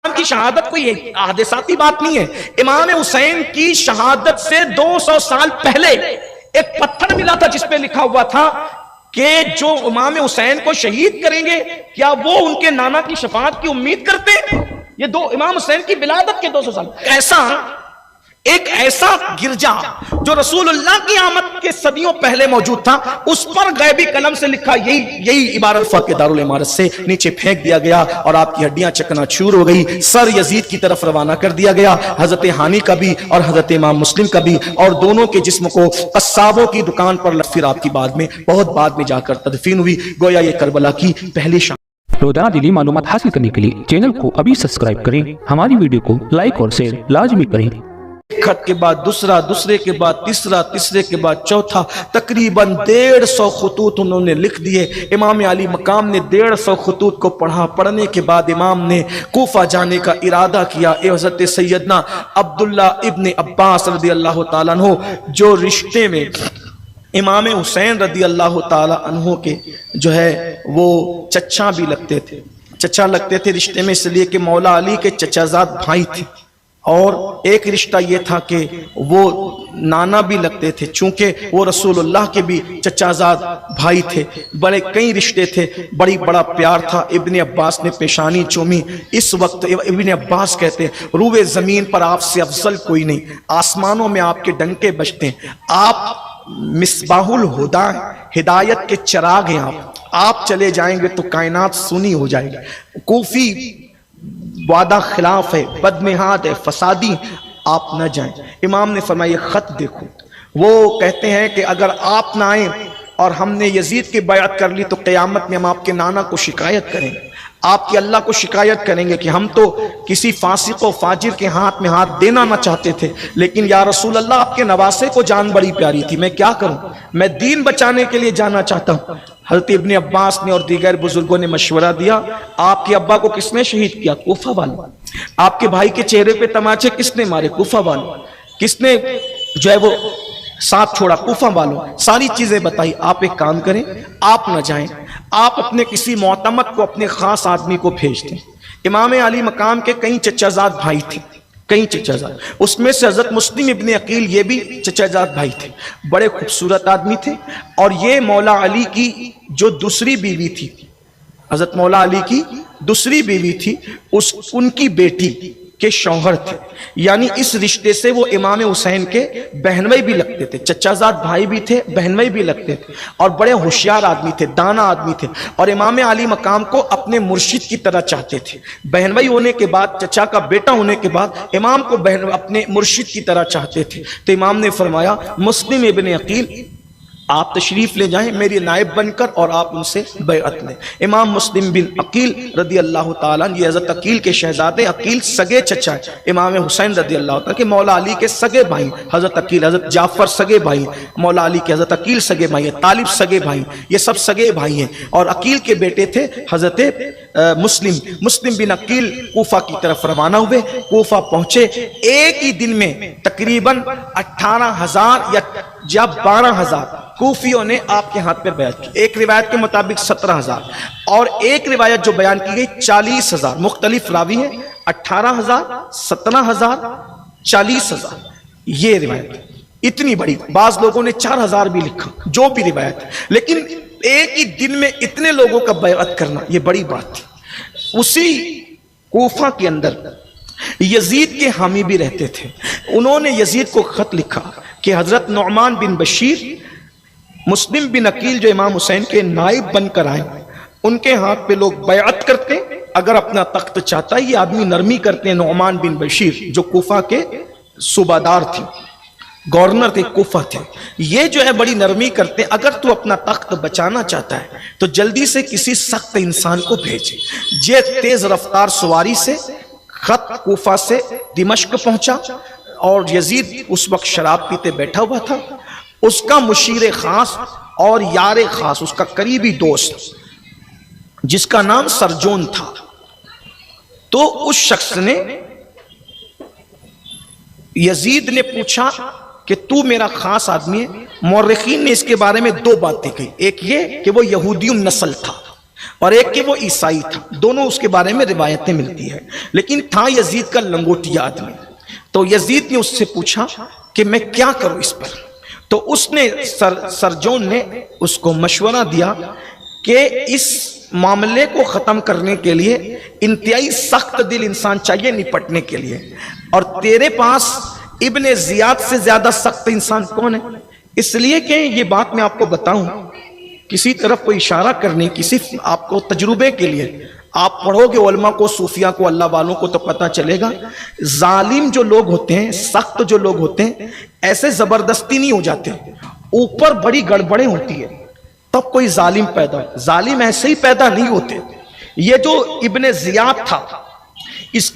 کی شہادت کوئی حادثاتی بات نہیں ہے. امام حسین کی شہادت سے 200 سال پہلے ایک پتھر ملا تھا جس پہ لکھا ہوا تھا کہ جو امام حسین کو شہید کریں گے کیا وہ ان کے نانا کی شفاعت کی امید کرتے ہیں. یہ دو امام حسین کی ولادت کے 200 سال ایک ایسا گرجا جو رسول اللہ کی آمد کے صدیوں پہلے موجود تھا, اس پر غیبی قلم سے لکھا یہی عبارت فاق دارالعمارت سے نیچے پھینک دیا گیا اور آپ کی ہڈیاں چکنا چور ہو گئی. سر یزید کی طرف روانہ کر دیا گیا, حضرت ہانی کا بھی اور حضرت امام مسلم کا بھی, اور دونوں کے جسم کو قصابوں کی دکان پر پھر آپ کی بہت بعد میں جا کر تدفین ہوئی. گویا یہ کربلا کی پہلی شان. روزانہ دینی معلومات حاصل کرنے کے لیے چینل کو ابھی سبسکرائب کریں, ہماری ویڈیو کو لائک اور شیئر لازمی کریں. خط کے بعد دوسرا, دوسرے کے بعد تیسرا, تیسرے کے بعد چوتھا, تقریباً 150 خطوط انہوں نے لکھ دیے. امام علی مقام نے 150 خطوط کو پڑھنے کے بعد امام نے کوفہ جانے کا ارادہ کیا. حضرت سیدنا عبداللہ ابن عباس رضی اللہ تعالیٰ عنہ جو رشتے میں امام حسین رضی اللہ تعالیٰ عنہ کے جو ہے وہ چچا بھی لگتے تھے رشتے میں, اس لیے کہ مولا علی کے چچا زاد بھائی تھے. اور ایک رشتہ یہ تھا کہ وہ نانا بھی لگتے تھے چونکہ وہ رسول اللہ کے بھی چچا زاد بھائی تھے. بڑے کئی رشتے تھے, بڑا پیار تھا. ابن عباس نے پیشانی چومی. اس وقت ابن عباس کہتے ہیں روئے زمین پر آپ سے افضل کوئی نہیں, آسمانوں میں آپ کے ڈنکے بجتے ہیں, آپ مصباح الہدا ہیں, ہدایت کے چراغ ہیں. آپ چلے جائیں گے تو کائنات سونی ہو جائے گی. کوفی وعدہ خلاف ہے, بدنہاد ہے, فسادی, آپ نہ جائیں. امام نے فرمایا یہ خط دیکھو. وہ کہتے ہیں کہ اگر آپ نہ آئیں اور ہم نے یزید کی بیعت کر لی تو قیامت میں ہم آپ کے نانا کو شکایت کریں گے, آپ کے اللہ کو شکایت کریں گے کہ ہم تو کسی فاسق و فاجر کے ہاتھ میں ہاتھ دینا نہ چاہتے تھے, لیکن یا رسول اللہ آپ کے نواسے کو جان بڑی پیاری تھی, میں کیا کروں, میں دین بچانے کے لیے جانا چاہتا ہوں. حضرت ابن عباس نے اور دیگر بزرگوں نے مشورہ دیا. آپ کے ابا کو کس نے شہید کیا؟ کوفہ والوں. آپ کے بھائی کے چہرے پہ تماچے کس نے مارے؟ کوفہ والوں. کس نے جو ہے وہ ساتھ چھوڑا؟ کوفہ والوں. ساری چیزیں بتائی. آپ ایک کام کریں, آپ نہ جائیں, آپ اپنے کسی معتمد کو, اپنے خاص آدمی کو بھیج دیں. امام علی مقام کے کئی چچا زاد بھائی تھے, کئی چچا زاد, اس میں سے حضرت مسلم ابن عقیل یہ بھی چچا زاد بھائی تھے, بڑے خوبصورت آدمی تھے. اور یہ مولا علی کی جو دوسری بیوی تھی, حضرت مولا علی کی دوسری بیوی تھی, ان کی بیٹی کے شوہر تھے. یعنی اس رشتے سے وہ امام حسین کے بہن بھائی بھی لگتے تھے, چچا زاد بھائی بھی تھے, بہن بھائی بھی لگتے تھے, اور بڑے ہوشیار آدمی تھے, دانا آدمی تھے, اور امام علی مقام کو اپنے مرشد کی طرح چاہتے تھے. بہن بھائی ہونے کے بعد, چچا کا بیٹا ہونے کے بعد امام کو اپنے مرشد کی طرح چاہتے تھے. تو امام نے فرمایا مسلم ابن عقیل آپ تشریف لے جائیں میری نائب بن کر, اور آپ ان سے بیعت لیں. امام مسلم بن عقیل رضی اللہ تعالیٰ, یہ حضرت عقیل کے شہزادے, عقیل سگے چچا ہے امام حسین رضی اللہ تعالیٰ کہ مولا علی کے سگے بھائی. حضرت عقیل, حضرت جعفر سگے بھائی, مولا علی کے حضرت عقیل سگے بھائی, طالب سگے بھائی, یہ سب سگے بھائی ہیں. اور عقیل کے بیٹے تھے حضرت مسلم بن عقیل. کوفہ کی طرف روانہ ہوئے, کوفہ پہنچے. ایک ہی دن میں تقریباً 18,000 یا 12,000 کوفیوں نے آپ کے ہاتھ پہ بیعت کی. ایک روایت کے مطابق 17,000, اور ایک روایت جو بیان کی گئی 40,000. مختلف راوی ہیں, 18,000, 17,000, 40,000. یہ روایت اتنی بڑی, بعض لوگوں نے 4,000 بھی لکھا, جو بھی روایت, لیکن ایک ہی دن میں اتنے لوگوں کا بیعت کرنا یہ بڑی بات تھی. اسی کوفہ کے اندر یزید کے حامی بھی رہتے تھے. انہوں نے یزید کو خط لکھا کہ حضرت نعمان بن بشیر, مسلم بن عقیل جو امام حسین کے نائب بن کر آئے, ان کے ہاتھ پہ لوگ بیعت کرتے اگر اپنا تخت چاہتا ہے. یہ آدمی نرمی کرتے ہیں. نعمان بن بشیر جو کوفہ کے صوبادار تھے, گورنر تھے, کوفہ تھے, یہ جو ہے بڑی نرمی کرتے ہیں. اگر تو اپنا تخت بچانا چاہتا ہے تو جلدی سے کسی سخت انسان کو بھیجے. یہ تیز رفتار سواری سے خط کوفہ سے دمشق پہنچا, اور یزید اس وقت شراب پیتے بیٹھا ہوا تھا. اس کا مشیر خاص اور یار خاص, اس کا قریبی دوست جس کا نام سرجون تھا, تو اس شخص نے یزید نے پوچھا کہ تو میرا خاص آدمی ہے. مورخین نے اس کے بارے میں 2 باتیں کہی. ایک یہ کہ وہ یہودی نسل تھا, اور ایک کہ وہ عیسائی تھا. دونوں اس کے بارے میں روایتیں ملتی ہیں. لیکن تھا یزید کا لنگوٹیا آدمی. تو یزید نے اس سے پوچھا کہ میں کیا کروں اس پر. تو اس نے سرجون نے اس کو مشورہ دیا کہ اس معاملے کو ختم کرنے کے لیے انتہائی سخت دل انسان چاہیے نپٹنے کے لیے. اور تیرے پاس ابن زیاد سے زیادہ سخت انسان کون ہے؟ اس لیے کہ یہ بات میں آپ کو بتاؤں کسی طرف کوئی اشارہ کرنے کی، صرف آپ کو تجربے کے لیے. آپ پڑھو گے علماء کو، صوفیہ کو، اللہ والوں کو تو پتہ چلے گا ظالم جو لوگ ہوتے ہیں، سخت جو لوگ ہوتے ہیں، ایسے زبردستی نہیں ہو جاتے، اوپر بڑی گڑبڑیں ہوتی ہے تب کوئی ظالم پیدا ہو. ظالم ایسے ہی پیدا نہیں ہوتے. یہ جو ابن زیاد تھا، اس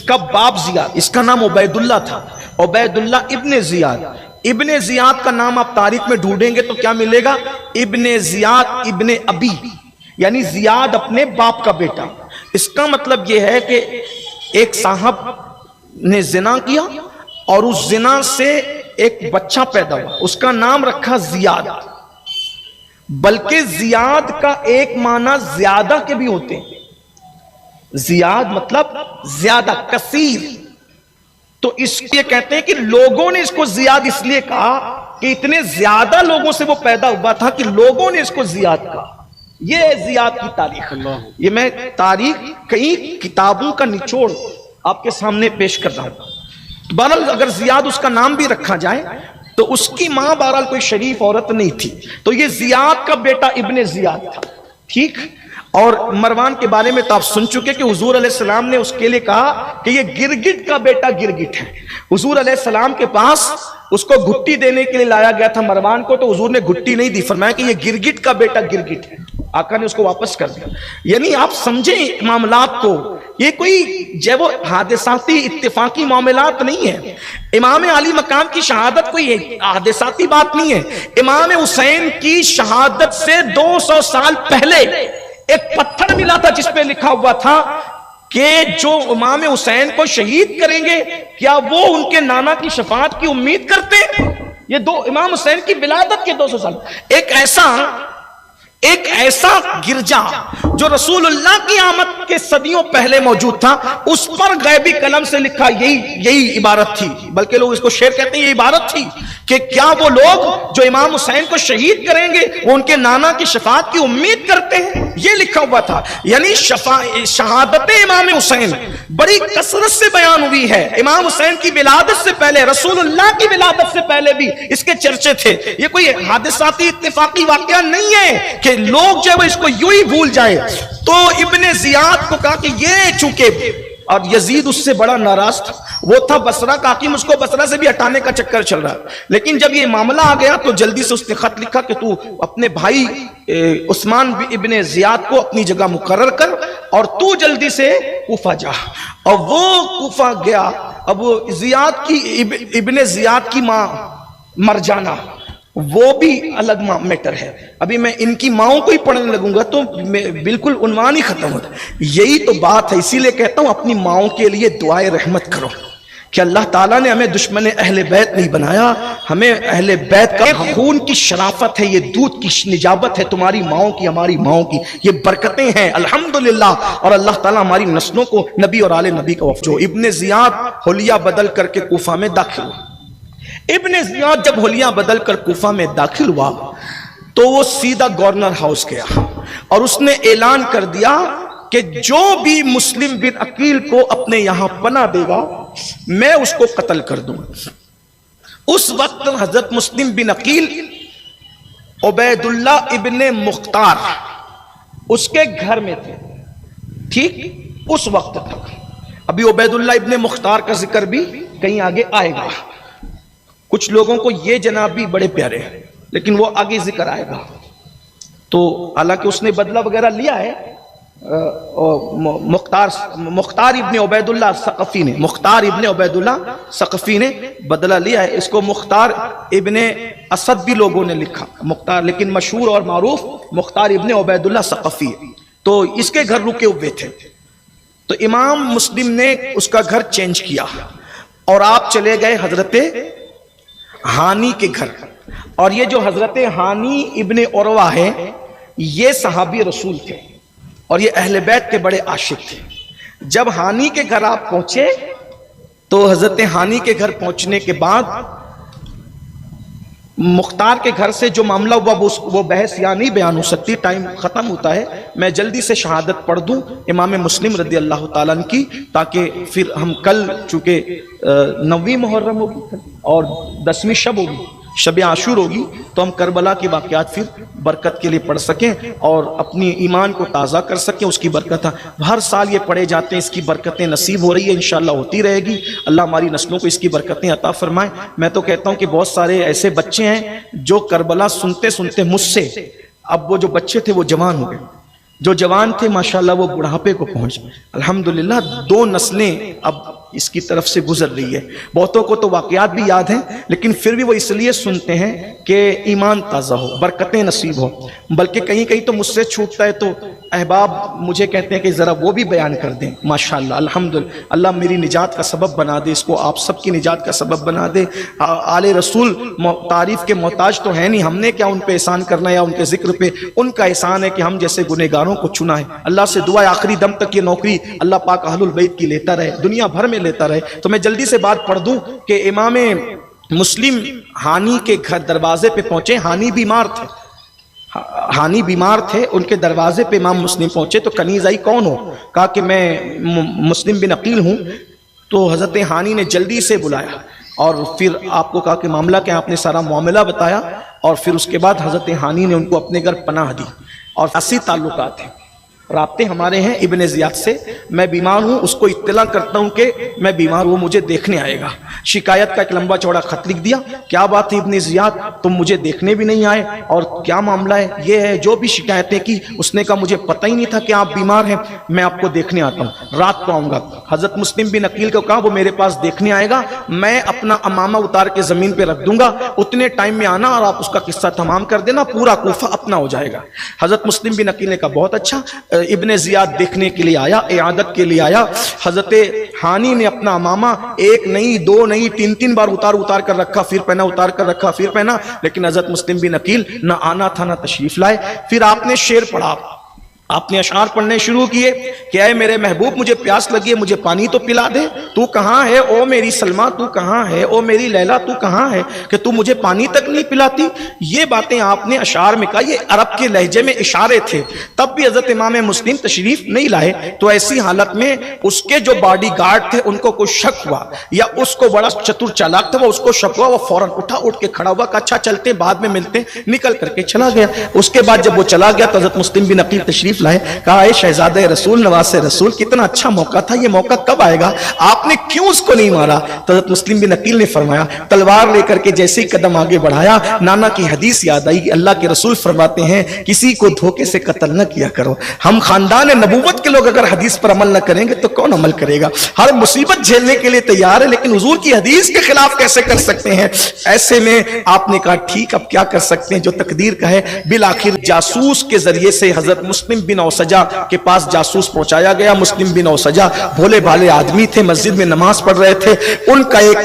کا باپ زیاد، اس کا نام عبید اللہ تھا. عبید اللہ ابن زیاد. ابن زیاد کا نام آپ تاریخ میں ڈھونڈیں گے تو کیا ملے گا؟ ابن زیاد ابن ابی، یعنی زیاد اپنے باپ کا بیٹا. اس کا مطلب یہ ہے کہ ایک صاحب نے زنا کیا اور اس زنا سے ایک بچہ پیدا ہوا، اس کا نام رکھا زیاد. بلکہ زیاد کا ایک معنی زیادہ کے بھی ہوتے ہیں. زیاد مطلب زیادہ، کثیر. تو اس لیے کہتے ہیں کہ لوگوں نے اس کو زیاد اس لیے کہا کہ اتنے زیادہ لوگوں سے وہ پیدا ہوا تھا کہ لوگوں نے اس کو زیاد کہا. یہ زیاد کی تاریخ. یہ میں تاریخ کئی کتابوں کا نچوڑ آپ کے سامنے پیش کر رہا ہوں. بہرحال اگر زیاد اس کا نام بھی رکھا جائے تو اس کی ماں بہرحال کوئی شریف عورت نہیں تھی. تو یہ زیاد کا بیٹا ابن زیاد تھا. ٹھیک. اور مروان کے بارے میں تو آپ سن چکے کہ حضور علیہ السلام نے اس کے لیے کہا کہ یہ گرگٹ کا بیٹا گرگٹ ہے. حضور علیہ السلام کے پاس اس کو گھٹی دینے کے لیے لایا گیا تھا مروان کو، تو حضور نے گھٹی نہیں دی، فرمایا کہ یہ گرگٹ کا بیٹا گرگٹ ہے. آقا نے اس کو واپس کر دیا. یعنی آپ سمجھیں معاملات کو، یہ کوئی جو حادثاتی اتفاقی معاملات نہیں ہے. امام علی مقام کی شہادت کوئی حادثاتی بات نہیں ہے. امام حسین کی شہادت سے 200 سال پہلے ایک پتھر ملا تھا جس پہ لکھا ہوا تھا کہ جو امام حسین کو شہید کریں گے کیا وہ ان کے نانا کی شفاعت کی امید کرتے ہیں؟ یہ امام حسین کی ولادت کے 200 سال. ایک ایسا گرجا جو رسول اللہ کی آمد کے صدیوں پہلے موجود تھا، اس پر غیبی قلم سے لکھا یہی عبارت تھی. بلکہ لوگ اس کو شعر کہتے ہیں. یہ عبارت تھی کہ کیا وہ لوگ جو امام حسین کو شہید کریں گے وہ ان کے نانا کی شفاعت کی امید کرتے ہیں؟ یہ لکھا ہوا تھا. یعنی شہادت امام حسین بڑی کثرت سے بیان ہوئی ہے. امام حسین کی ولادت سے پہلے، رسول اللہ کی ولادت سے پہلے بھی اس کے چرچے تھے. یہ کوئی حادثاتی اتفاقی واقعہ نہیں ہے کہ لوگ جو اس کو یوں ہی بھول جائے. تو ابن زیاد کو کہا کہ یہ چونکہ، اور یزید اس سے بڑا ناراض تھا، وہ تھا بصرہ کا حاکم، اس کو بصرہ سے بھی ہٹانے کا چکر چل رہا. لیکن جب یہ معاملہ آ گیا تو جلدی سے اس نے خط لکھا کہ تو اپنے بھائی عثمان ابن زیاد کو اپنی جگہ مقرر کر اور تو جلدی سے کوفہ جا. اور وہ کوفہ گیا. اب زیاد کی ابن زیاد کی ماں مر جانا وہ بھی الگ میٹر ہے. ابھی میں ان کی ماؤں کو ہی پڑھنے لگوں گا تو بالکل عنوان ہی ختم ہوتا. یہی تو بات ہے. اسی لیے کہتا ہوں اپنی ماؤں کے لیے دعائے رحمت کرو کہ اللہ تعالیٰ نے ہمیں دشمن اہل بیت نہیں بنایا. ہمیں اہل بیت کا خون کی شرافت ہے، یہ دودھ کی نجابت ہے تمہاری ماؤں کی، ہماری ماؤں کی. یہ برکتیں ہیں الحمدللہ. اور اللہ تعالیٰ ہماری نسلوں کو نبی اور آل نبی کا وفد. جو ابن زیاد حلیہ بدل کر کے کوفہ میں داخل ہوا. ابن زیاد جب حلیہ بدل کر کوفہ میں داخل ہوا تو وہ سیدھا گورنر ہاؤس گیا اور اس نے اعلان کر دیا کہ جو بھی مسلم بن عقیل کو اپنے یہاں پناہ دے گا میں اس کو قتل کر دوں. اس وقت حضرت مسلم بن عقیل عبید اللہ ابن مختار اس کے گھر میں تھے. ٹھیک اس وقت تک. ابھی عبید اللہ ابن مختار کا ذکر بھی کہیں آگے آئے گا. کچھ لوگوں کو یہ جناب بھی بڑے پیارے ہیں لیکن وہ آگے ذکر آئے گا. تو حالانکہ اس نے بدلہ وغیرہ لیا ہے. مختار ابن عبید اللہ ثقفی نے، مختار ابن عبید اللہ ثقفی نے بدلہ لیا ہے. اس کو مختار ابن اسد بھی لوگوں نے لکھا مختار، لیکن مشہور اور معروف مختار ابن عبید اللہ ثقفی ہے. تو اس کے گھر رکے ہوئے تھے. تو امام مسلم نے اس کا گھر چینج کیا اور آپ چلے گئے حضرت ہانی کے گھر. اور یہ جو حضرت ہانی ابن عروہ ہے یہ صحابی رسول تھے اور یہ اہل بیت کے بڑے عاشق تھے. جب ہانی کے گھر آپ پہنچے تو حضرت ہانی کے گھر پہنچنے کے بعد مختار کے گھر سے جو معاملہ ہوا وہ بحث یہاں نہیں بیان ہو سکتی، ٹائم ختم ہوتا ہے. میں جلدی سے شہادت پڑھ دوں امام مسلم رضی اللہ تعالیٰ عنہ کی، تاکہ پھر ہم کل چونکہ 9ویں محرم ہوگی اور 10ویں شب ہوگی، شب عاشور ہوگی، تو ہم کربلا کے واقعات پھر برکت کے لیے پڑھ سکیں اور اپنی ایمان کو تازہ کر سکیں. اس کی برکت ہر سال یہ پڑھے جاتے ہیں، اس کی برکتیں نصیب ہو رہی ہے، انشاءاللہ ہوتی رہے گی. اللہ ہماری نسلوں کو اس کی برکتیں عطا فرمائے. میں تو کہتا ہوں کہ بہت سارے ایسے بچے ہیں جو کربلا سنتے سنتے مجھ سے، اب وہ جو بچے تھے وہ جوان ہو گئے، جو جوان تھے ماشاءاللہ وہ بڑھاپے کو پہنچ گئے. الحمدللہ 2 نسلیں اب اس کی طرف سے گزر رہی ہے. بہتوں کو تو واقعات بھی یاد ہیں، لیکن پھر بھی وہ اس لیے سنتے ہیں کہ ایمان تازہ ہو، برکتیں نصیب ہو. بلکہ کہیں کہیں تو مجھ سے چھوٹتا ہے تو احباب مجھے کہتے ہیں کہ ذرا وہ بھی بیان کر دیں. ماشاءاللہ الحمدللہ، اللہ میری نجات کا سبب بنا دے، اس کو آپ سب کی نجات کا سبب بنا دے. آل رسول تعریف کے محتاج تو ہیں نہیں، ہم نے کیا ان پہ احسان کرنا ہے یا ان کے ذکر پہ. ان کا احسان ہے کہ ہم جیسے گنہگاروں کو چنا ہے. اللہ سے دعا ہے آخری دم تک یہ نوکری اللہ پاک اہل البیت کی لیتا رہے، دنیا بھر میں لیتا رہے. تو میں جلدی سے بات پڑھ دوں کہ امام مسلم ہانی کے گھر دروازے پہ پہنچے. ہانی بیمار تھے، ان کے دروازے پہ امام مسلم پہنچے. تو کنیز آئی کون ہو؟ کہا کہ میں مسلم بن عقیل ہوں. تو حضرت ہانی نے جلدی سے بلایا اور پھر آپ کو کہا کہ معاملہ کیا، آپ نے سارا معاملہ بتایا. اور پھر اس کے بعد حضرت ہانی نے ان کو اپنے گھر پناہ دی اور 80 تعلقات ہیں، رابطے ہمارے ہیں ابن زیاد سے. میں بیمار ہوں، اس کو اطلاع کرتا ہوں کہ میں بیمار ہوں، مجھے دیکھنے آئے گا. شکایت کا ایک لمبا چوڑا خط لکھ دیا. کیا بات ہے ابن زیاد، تم مجھے دیکھنے بھی نہیں آئے اور کیا معاملہ ہے؟ یہ ہے جو بھی شکایتیں کی. اس نے کہا مجھے پتہ ہی نہیں تھا کہ آپ بیمار ہیں، میں آپ کو دیکھنے آتا ہوں، رات کو آؤں گا. حضرت مسلم بن عقیل کو کہا وہ میرے پاس دیکھنے آئے گا، میں اپنا امامہ اتار کے زمین پہ رکھ دوں گا، اتنے ٹائم میں آنا اور آپ اس کا قصہ تمام کر دینا، پورا کوفہ اپنا ہو جائے گا. حضرت مسلم بن عقیل نے کہا بہت اچھا. ابن زیاد دیکھنے کے لیے آیا، اعادت کے لیے آیا. حضرت ہانی نے اپنا امامہ 1 نہیں 2 نہیں 3 بار اتار کر رکھا، پھر پہنا، اتار کر رکھا، پھر پہنا. لیکن حضرت مسلم بن عقیل نہ آنا تھا نہ تشریف لائے. پھر آپ نے شعر پڑھا، آپ نے اشعار پڑھنے شروع کیے کہ اے میرے محبوب مجھے پیاس لگی ہے، مجھے پانی تو پلا دے. تو کہاں ہے او میری سلمہ، تو کہاں ہے او میری لیلا، تو کہاں ہے کہ تو مجھے پانی تک نہیں پلاتی. یہ باتیں آپ نے اشعار میں کہا، یہ عرب کے لہجے میں اشارے تھے. تب بھی حضرت امام مسلم تشریف نہیں لائے. تو ایسی حالت میں اس کے جو باڈی گارڈ تھے ان کو کوئی شک ہوا، یا اس کو بڑا چتر چالاک تھا، وہ اس کو شک ہوا، وہ فوراً اٹھ کے کھڑا ہوا کہ اچھا چلتے بعد میں ملتے. نکل کر کے چلا گیا. اس کے بعد جب وہ چلا گیا تو حضرت مسلم بن عقیل تشریف لائے. کہا اے شہزادہ رسول، نواز رسول، کتنا اچھا موقع تھا، یہ موقع کب آئے گا؟ آپ نے کیوں اس کو نہیں مارا؟ تو حضرت مسلم بن عقیل نے فرمایا، تلوار لے کر کے جیسے ہی قدم آگے بڑھایا، نانا کی حدیث یاد آئی. اللہ کے رسول فرماتے ہیں کسی کو دھوکے سے قتل نہ کیا کرو. ہم خاندان نبوت کے لوگ اگر حدیث پر عمل نہ کریں گے تو کون عمل کرے گا؟ ہر مصیبت جھیلنے کے لیے تیار ہے، لیکن حضور کی حدیث کے خلاف کیسے کر سکتے ہیں؟ ایسے میں آپ نے کہا ٹھیک، اب کیا کر سکتے ہیں، جو تقدیر کا ہے. بالآخر جاسوس کے ذریعے سے حضرت مسلم بن اوسجہ کے پاس جاسوس پہنچایا گیا. مسلم بن اوسجہ بھولے بھالے آدمی تھے، مسجد میں نماز پڑھ رہے تھے. ان کا ایک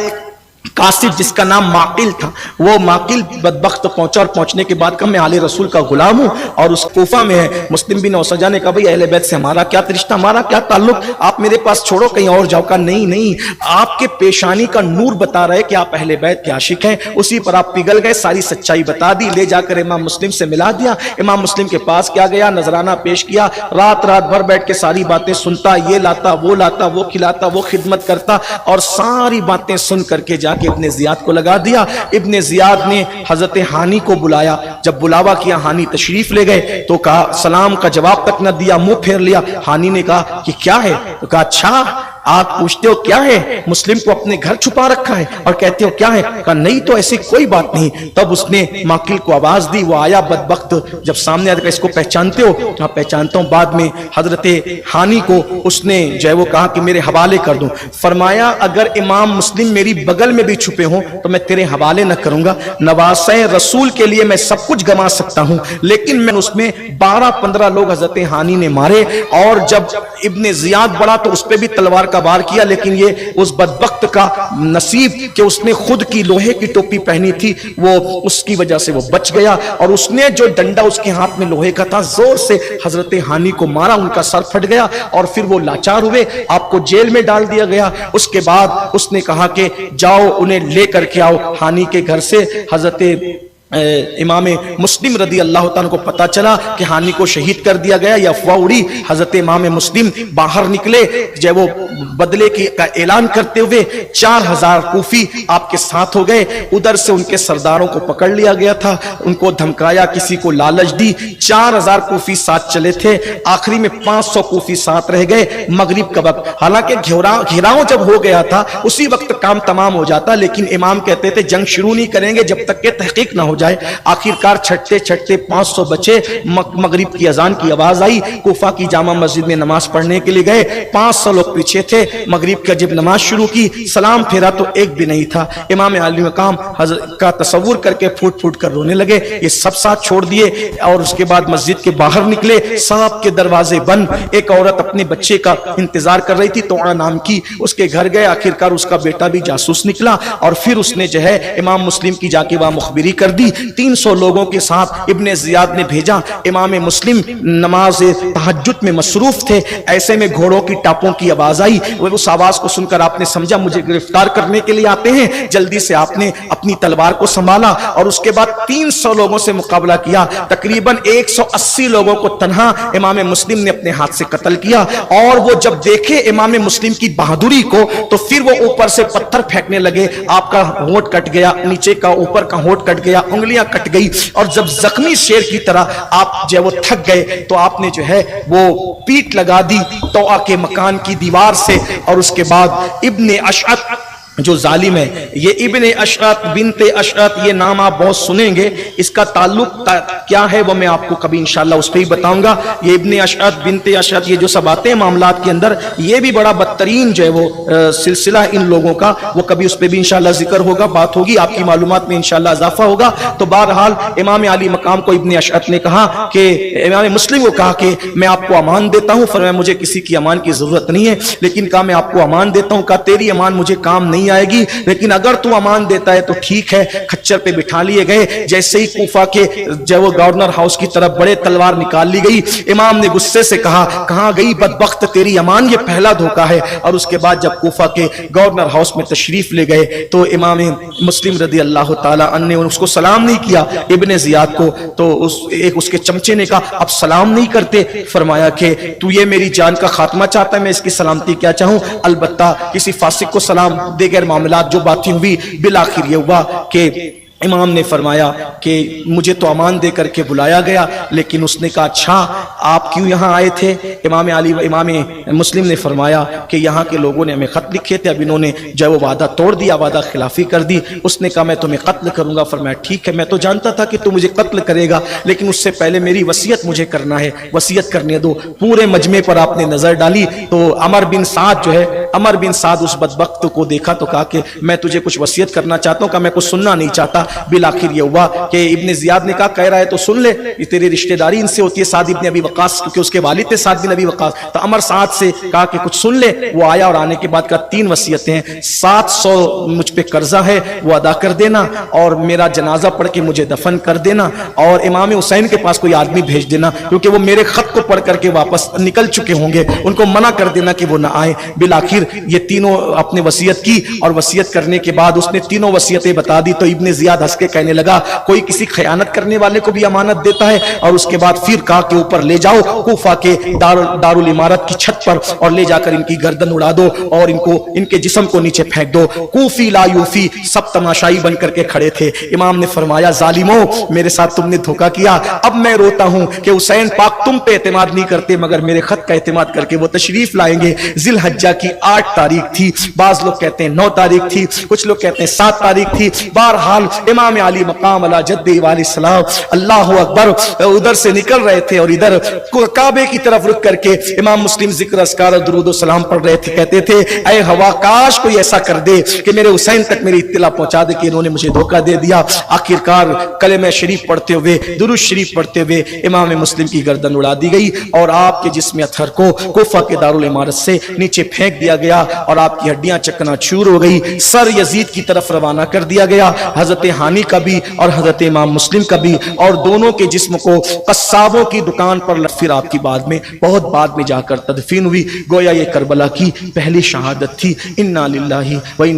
قاصد جس کا نام معقل تھا، وہ معقل بدبخت پہنچا اور پہنچنے کے بعد کہا میں آل رسول کا غلام ہوں اور اس کوفہ میں ہے. مسلم بن اوسجہ نے کہا بھئی اہل بیت سے ہمارا کیا رشتہ، ہمارا کیا تعلق، آپ میرے پاس چھوڑو کہیں اور جاؤ. کا نہیں، آپ کے پیشانی کا نور بتا رہے کہ آپ اہل بیت کے عاشق ہیں. اسی پر آپ پگھل گئے، ساری سچائی بتا دی. لے جا کر امام مسلم سے ملا دیا. امام مسلم کے پاس کیا گیا، نذرانہ پیش کیا. رات بھر بیٹھ کے ساری باتیں سنتا، یہ لاتا وہ کھلاتا، وہ خدمت کرتا، اور ساری باتیں سن کر کے جا کے ابن زیاد کو لگا دیا. ابن زیاد نے حضرت ہانی کو بلایا. جب بلاوا کیا، ہانی تشریف لے گئے تو کہا، سلام کا جواب تک نہ دیا، منہ پھیر لیا. ہانی نے کہا کہ کیا ہے؟ تو کہا اچھا آپ پوچھتے ہو کیا ہے، مسلم کو اپنے گھر چھپا رکھا ہے اور کہتے ہو کیا ہے؟ کہا نہیں تو ایسی کوئی بات نہیں. تب اس نے معقل کو آواز دی، وہ آیا بدبخت. جب سامنے آیا اس کو پہچانتے ہو؟ کہا پہچانتا ہوں. بعد میں حضرت ہانی کو اس نے جو ہے وہ کہا کہ میرے حوالے کر دوں. فرمایا اگر امام مسلم میری بغل میں بھی چھپے ہوں تو میں تیرے حوالے نہ کروں گا. نواسہ رسول کے لیے میں سب کچھ گما سکتا ہوں، لیکن میں اس میں 12-15 لوگ حضرت ہانی نے مارے. اور جب ابن زیاد بڑھا تو اس پہ بھی تلوار کا وار کیا، لیکن یہ اس بدبخت کا نصیب کہ اس نے خود کی لوہے کی ٹوپی پہنی تھی، وہ اس کی وجہ سے وہ بچ گیا، اور اس نے جو ڈنڈا اس کے ہاتھ میں لوہے کا تھا زور سے حضرت ہانی کو مارا، ان کا سر پھٹ گیا اور پھر وہ لاچار ہوئے، آپ کو جیل میں ڈال دیا گیا۔ اس کے بعد اس نے کہا کہ جاؤ انہیں لے کر کے آؤ ہانی کے گھر سے۔ حضرت امام مسلم رضی اللہ تعالیٰ کو پتا چلا کہ ہانی کو شہید کر دیا گیا، یہ افواہ اڑی۔ حضرت امام مسلم باہر نکلے، جب وہ بدلے کا اعلان کرتے ہوئے 4000 کوفی آپ کے ساتھ ہو گئے، ادھر سے ان کے سرداروں کو پکڑ لیا گیا تھا، ان کو دھمکایا، کسی کو لالچ دی، 4000 کوفی ساتھ چلے تھے، آخری میں 500 کوفی ساتھ رہ گئے مغرب کا وقت۔ حالانکہ گھیراؤ جب ہو گیا تھا اسی وقت کام تمام ہو جاتا، لیکن امام کہتے تھے جنگ شروع نہیں کریں گے جب تک کہ تحقیق نہ ہو جائے۔ آخر کار چھٹتے چھٹتے 500 بچے، مغرب کی اذان کی آواز آئی، کوفہ کی جامع مسجد میں نماز پڑھنے کے لیے گئے، 500 لوگ پیچھے تھے۔ مغرب کا جب نماز شروع کی، سلام پھیرا تو ایک بھی نہیں تھا۔ امام علی مقام حضرت کا تصور کر کے پھوٹ پھوٹ کر رونے لگے، یہ سب ساتھ چھوڑ دیے، اور اس کے بعد مسجد کے باہر نکلے، صاحب کے دروازے بند۔ ایک عورت اپنے بچے کا انتظار کر رہی تھی، توعہ نام کی، اس کے گھر گئے، آخر کار اس کا بیٹا بھی جاسوس نکلا، اور پھر اس نے جو ہے امام مسلم کی جا کے وہاں مخبری کر دی۔ 300 لوگوں کے ساتھ ابن زیاد نے بھیجا۔ امام مسلم نماز تہجد میں مصروف تھے، ایسے میں گھوڑوں کی ٹاپوں کی آواز آئی، وہ اس آواز کو سن کر آپ نے سمجھا مجھے گرفتار کرنے کے لیے آتے ہیں، جلدی سے آپ نے اپنی تلوار کو سنبھالا، اور اس کے بعد 300 لوگوں سے مقابلہ کیا، تقریباً 180 لوگوں کو تنہا امام مسلم نے اپنے ہاتھ سے قتل کیا۔ اور وہ جب دیکھے امام مسلم کی بہادری کو تو پھر وہ اوپر سے پتھر پھینکنے لگے، آپ کا ہونٹ کٹ گیا، نیچے کا اوپر کا ہونٹ کٹ گیا، انگلیاں کٹ گئی، اور جب زخمی شیر کی طرح آپ جو وہ تھک گئے تو آپ نے جو ہے وہ پیٹ لگا دی توعہ کے مکان کی دیوار سے۔ اور اس کے بعد ابن اشعث جو ظالم ہے، یہ ابن اشعث بنت اشعث، یہ نام آپ بہت سنیں گے، اس کا تعلق کیا ہے وہ میں آپ کو کبھی انشاءاللہ اس پہ ہی بتاؤں گا۔ یہ ابن اشعث بنت اشعث، یہ جو سب آتے ہیں معاملات کے اندر، یہ بھی بڑا بدترین جو ہے وہ سلسلہ ان لوگوں کا، وہ کبھی اس پہ بھی انشاءاللہ ذکر ہوگا، بات ہوگی، آپ کی معلومات میں انشاءاللہ اضافہ ہوگا۔ تو بہرحال امام علی مقام کو ابن اشعث نے کہا کہ امام مسلم کو کہا کہ میں آپ کو امان دیتا ہوں، فرمایا مجھے کسی کی امان کی ضرورت نہیں ہے، لیکن کہا میں آپ کو امان دیتا ہوں، کہا تیری امان مجھے کام نہیں آئے گی، لیکن اگر تو امان دیتا ہے تو ٹھیک ہے۔ کھچر پہ بٹھا لیے گئے، جیسے ہی کوفہ کے جو وہ گورنر ہاؤس کی طرف بڑے، تلوار نکال لی گئی۔ امام نے غصے سے کہا کہاں گئی بدبخت تیری امان، یہ پہلا دھوکہ ہے۔ اور اس کے بعد جب کوفہ کے گورنر ہاؤس میں تشریف لے گئے تو امام مسلم رضی اللہ تعالیٰ عنہ نے اس کو سلام نہیں کیا، ابن زیاد کو، تو اس کے چمچے نے کہا اب سلام نہیں کرتے، فرمایا کہ تو یہ میری جان کا خاتمہ چاہتا ہے، میں اس کی سلامتی کیا چاہوں، البتہ کسی فاسق کو سلام دیگر معاملات جو باتیں ہوئی، بالآخر یہ ہوا کہ امام نے فرمایا کہ مجھے تو امان دے کر کے بلایا گیا، لیکن اس نے کہا اچھا آپ کیوں یہاں آئے تھے؟ امام مسلم نے فرمایا کہ یہاں کے لوگوں نے ہمیں خط لکھے تھے، اب انہوں نے جو وہ وعدہ توڑ دیا، وعدہ خلافی کر دی۔ اس نے کہا میں تمہیں قتل کروں گا، فرمایا ٹھیک ہے، میں تو جانتا تھا کہ تو مجھے قتل کرے گا، لیکن اس سے پہلے میری وصیت مجھے کرنا ہے، وصیت کرنے دو۔ پورے مجمع پر آپ نے نظر ڈالی تو عمر بن سعد جو ہے، عمر بن سعد اس بدبخت کو دیکھا تو کہا کہ میں تجھے کچھ وصیت کرنا چاہتا ہوں، کہ میں کچھ سننا نہیں چاہتا۔ بالآخر یہ ہوا کہ ابن زیاد نے کہا کہہ رہا ہے تو سن لے، یہ تیری رشتہ داری ان سے ہوتی ہے، سعد ابن ابی وقاص، کیونکہ اس کے والد تھے سعد بن ابی وقاص، تو عمر سعد سے کہا کہ کچھ سن لے۔ وہ آیا اور آنے کے بعد کہا 3 وصیتیں ہیں، 700 مجھ پہ قرضہ ہے وہ ادا کر دینا، اور میرا جنازہ پڑھ کے مجھے دفن کر دینا، اور امام حسین کے پاس کوئی آدمی بھیج دینا، کیونکہ وہ میرے خط کو پڑھ کر کے واپس نکل چکے ہوں گے، ان کو منع کر دینا کہ وہ نہ آئے۔ بالآخر یہ تینوں اپنے وصیت کی، اور وصیت کرنے کے بعد اس نے تینوں وصیتیں بتا دی، تو ابن زیاد ہنس کے کہنے لگا کوئی کسی خیانت کرنے والے کو بھی امانت دیتا ہے؟ اور اس کے بعد پھر کہا کہ اوپر لے جاؤ کوفہ کے دارالعمارت کی چھت پر، اور لے جا کر ان کی گردن اڑا دو، اور ان کے جسم کو نیچے پھینک دو۔ کوفی لا یوفی سب تماشائی بن کر کے کھڑے تھے۔ امام نے فرمایا ظالمو، میرے ساتھ تم نے دھوکہ کیا، اب میں روتا ہوں کہ حسین پاک تم پہ اعتماد نہیں کرتے، مگر میرے خط کا اعتماد کر کے وہ تشریف لائیں گے۔ ذی الحجہ کی 8 تاریخ تھی، بعض لوگ کہتے ہیں 9 تاریخ تھی، کچھ لوگ کہتے ہیں 7 تاریخ تھی، بہرحال امام علی مقام علی جدی علیہ السلام اللہ اکبر ادھر سے نکل رہے تھے اور ادھر کعبے کی طرف رک کر کے امام مسلم ذکر اذکار اور درود و سلام پڑھ رہے تھے. کہتے تھے اے ہوا کاش کوئی ایسا کر دے کہ میرے حسین تک میری اطلاع پہنچا دے کہ انہوں نے مجھے دھوکہ دے دیا. آخرکار کلمہ شریف پڑھتے ہوئے درود شریف پڑھتے ہوئے امام مسلم کی گردن اڑا دی گئی اور آپ کے جسم اطہر کو کوفہ کے دارالعمارت سے نیچے پھینک دیا گیا اور آپ کی ہڈیاں چکنا چور ہو گئی. سر یزید کی طرف روانہ کر دیا گیا, حضرت ہانی کا بھی اور حضرت امام مسلم کا بھی, اور دونوں کے جسم کو قصابوں کی دکان پر پھر آپ کی بعد میں بہت بعد میں جا کر تدفین ہوئی. گویا یہ کربلا کی پہلی شہادت تھی. انا للہ و انا